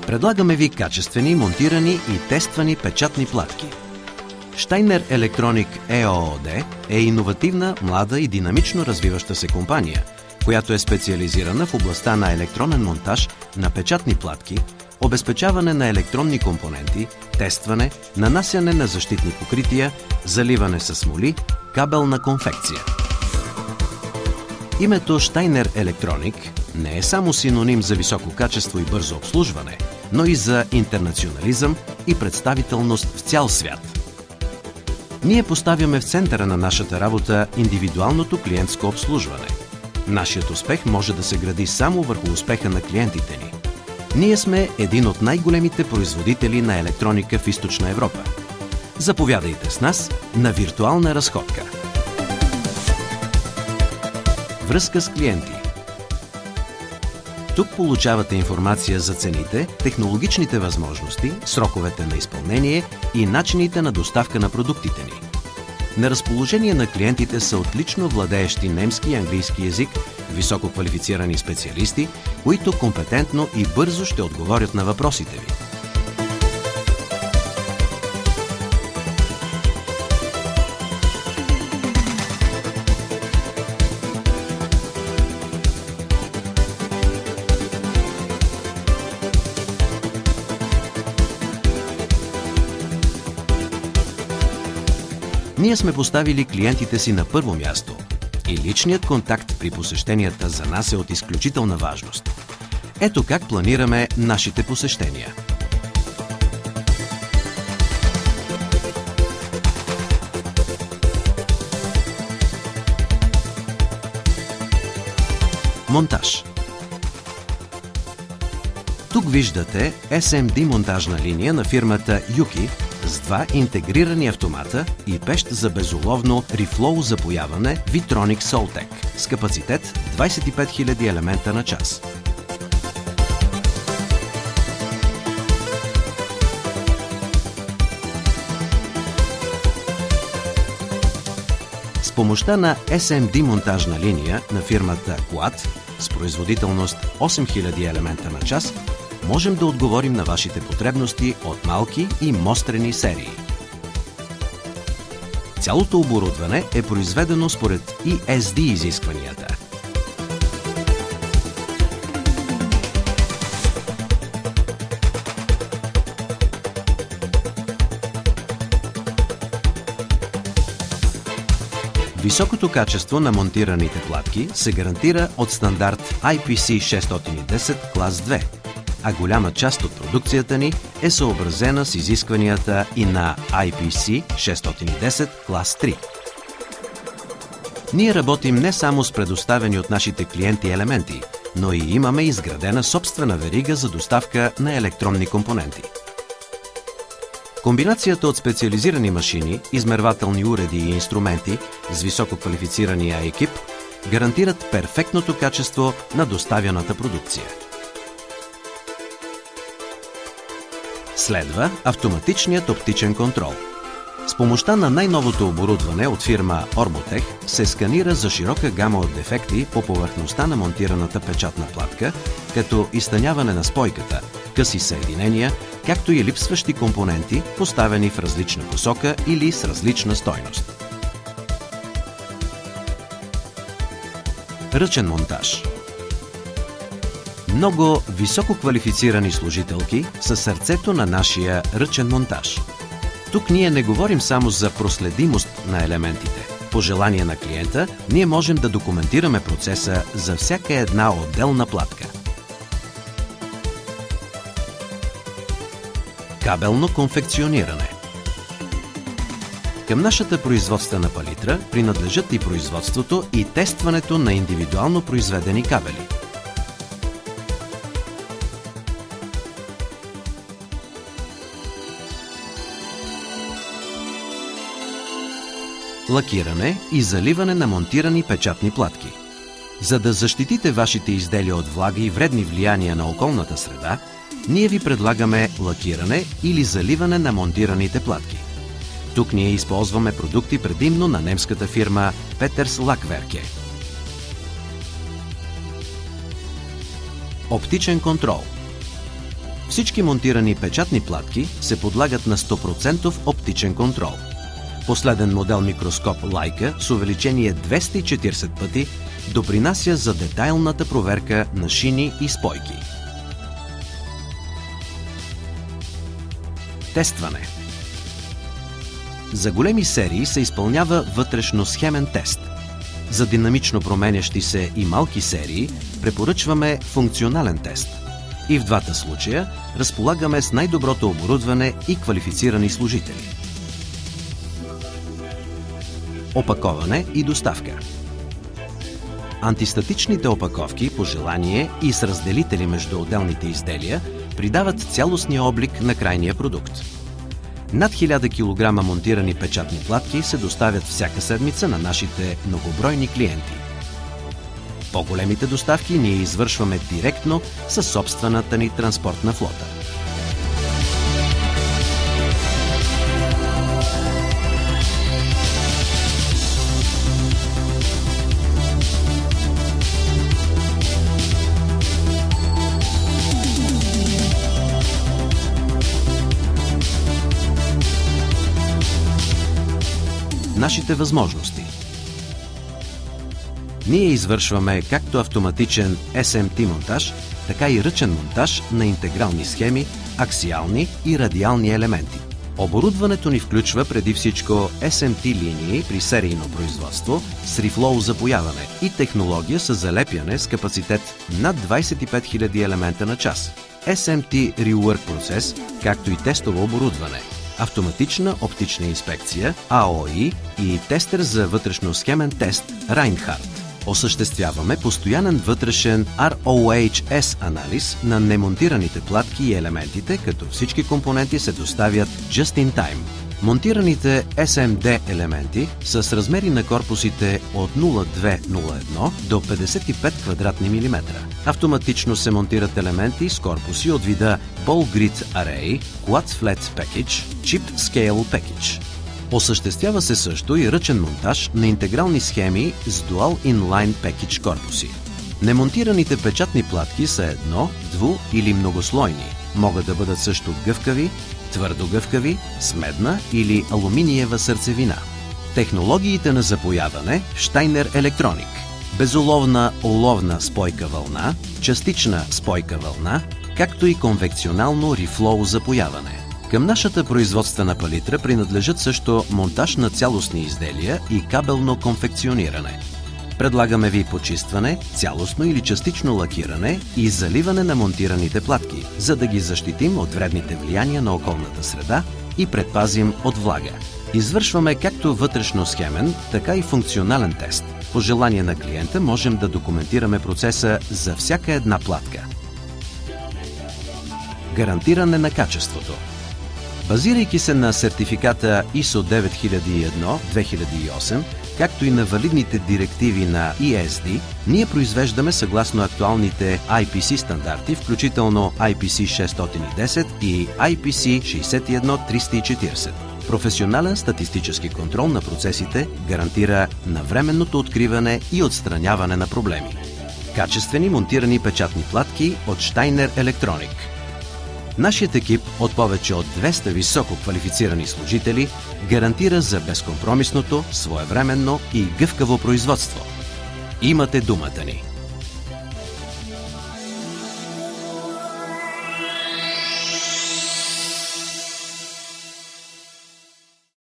Предлагаме ви качествени, монтирани и тествани печатни платки. Steiner Electronic ЕООД е иновативна, млада и динамично развиваща се компания, която е специализирана в областта на електронен монтаж на печатни платки, обезпечаване на електронни компоненти, тестване, нанасяне на защитни покрития, заливане с смоли, кабелна конфекция. Името Steiner Electronic не е само синоним за високо качество и бързо обслужване, но и за интернационализъм и представителност в цял свят. Ние поставяме в центъра на нашата работа индивидуалното клиентско обслужване. Нашият успех може да се гради само върху успеха на клиентите ни. Ние сме един от най-големите производители на електроника в Източна Европа. Заповядайте с нас на виртуална разходка. Връзка с клиенти. Тук получавате информация за цените, технологичните възможности, сроковете на изпълнение и начините на доставка на продуктите ни. На разположение на клиентите са отлично владеещи немски и английски език, високо квалифицирани специалисти, които компетентно и бързо ще отговорят на въпросите ви. Ние сме поставили клиентите си на първо място и личният контакт при посещенията за нас е от изключителна важност. Ето как планираме нашите посещения. Монтаж. Тук виждате SMD монтажна линия на фирмата Юки с два интегрирани автомата и пещ за безуловно рефлоу запояване Vitronic Soltec с капацитет 25 000 елемента на час. С помощта на SMD монтажна линия на фирмата Quad с производителност 8000 елемента на час можем да отговорим на вашите потребности от малки и мострени серии. Цялото оборудване е произведено според ESD изискванията. Високото качество на монтираните платки се гарантира от стандарт IPC610 клас 2, а голяма част от продукцията ни е съобразена с изискванията и на IPC610 клас 3. Ние работим не само с предоставени от нашите клиенти елементи, но и имаме изградена собствена верига за доставка на електронни компоненти. Комбинацията от специализирани машини, измервателни уреди и инструменти с висококвалифицирания екип гарантират перфектното качество на доставяната продукция. Следва автоматичният оптичен контрол. С помощта на най-новото оборудване от фирма Orbotech се сканира за широка гама от дефекти по повърхността на монтираната печатна платка, като изтъняване на спойката, къси съединения, както и липсващи компоненти, поставени в различна посока или с различна стойност. Ръчен монтаж. Много високо квалифицирани служителки са сърцето на нашия ръчен монтаж. Тук ние не говорим само за проследимост на елементите. По желание на клиента, ние можем да документираме процеса за всяка една отделна платка. Кабелно конфекциониране. Към нашата производствена палитра принадлежат и производството и тестването на индивидуално произведени кабели. Лакиране и заливане на монтирани печатни платки. За да защитите вашите изделия от влага и вредни влияния на околната среда, ние ви предлагаме лакиране или заливане на монтираните платки. Тук ние използваме продукти предимно на немската фирма Peters Lackwerke. Оптичен контрол. Всички монтирани печатни платки се подлагат на 100% оптичен контрол. Последен модел микроскоп Leica с увеличение 240 пъти допринася за детайлната проверка на шини и спойки. Тестване. За големи серии се изпълнява вътрешно-схемен тест. За динамично променящи се и малки серии препоръчваме функционален тест. И в двата случая разполагаме с най-доброто оборудване и квалифицирани служители. Опаковане и доставка. Антистатичните опаковки по желание и с разделители между отделните изделия придават цялостния облик на крайния продукт. Над 1000 кг монтирани печатни платки се доставят всяка седмица на нашите многобройни клиенти. По-големите доставки ние извършваме директно със собствената ни транспортна флота. Нашите възможности. Ние извършваме както автоматичен SMT монтаж, така и ръчен монтаж на интегрални схеми, аксиални и радиални елементи. Оборудването ни включва преди всичко SMT линии при серийно производство с рефлоу запояване и технология с залепяне с капацитет над 25 000 елемента на час, SMT Rework процес, както и тестово оборудване, автоматична оптична инспекция, АОИ и тестер за вътрешно-схемен тест Reinhardt. Осъществяваме постоянен вътрешен ROHS анализ на немонтираните платки и елементите, като всички компоненти се доставят just in time. Монтираните SMD елементи са с размери на корпусите от 0,201 до 55 квадратни милиметра. Автоматично се монтират елементи с корпуси от вида Ball Grid Array, Quad Flat Package, Chip Scale Package. Осъществява се също и ръчен монтаж на интегрални схеми с Dual Inline Package корпуси. Немонтираните печатни платки са едно, дву- или многослойни. Могат да бъдат също гъвкави, твърдо гъвкави, с медна или алуминиева сърцевина. Технологиите на запояване Steiner Electronic. Безоловна оловна спойка вълна, частична спойка вълна, както и конвекционално рефлоу запояване. Към нашата производствена палитра принадлежат също монтаж на цялостни изделия и кабелно конфекциониране. Предлагаме ви почистване, цялостно или частично лакиране и заливане на монтираните платки, за да ги защитим от вредните влияния на околната среда и предпазим от влага. Извършваме както вътрешно-схемен, така и функционален тест. По желание на клиента можем да документираме процеса за всяка една платка. Гарантиране на качеството. Базирайки се на сертификата ISO 9001-2008, както и на валидните директиви на ESD, ние произвеждаме съгласно актуалните IPC стандарти, включително IPC 610 и IPC 61340. Професионален статистически контрол на процесите гарантира навременното откриване и отстраняване на проблеми. Качествени монтирани печатни платки от Steiner Electronic. Нашият екип от повече от 200 високо квалифицирани служители гарантира за безкомпромисното, своевременно и гъвкаво производство. Имате думата ни!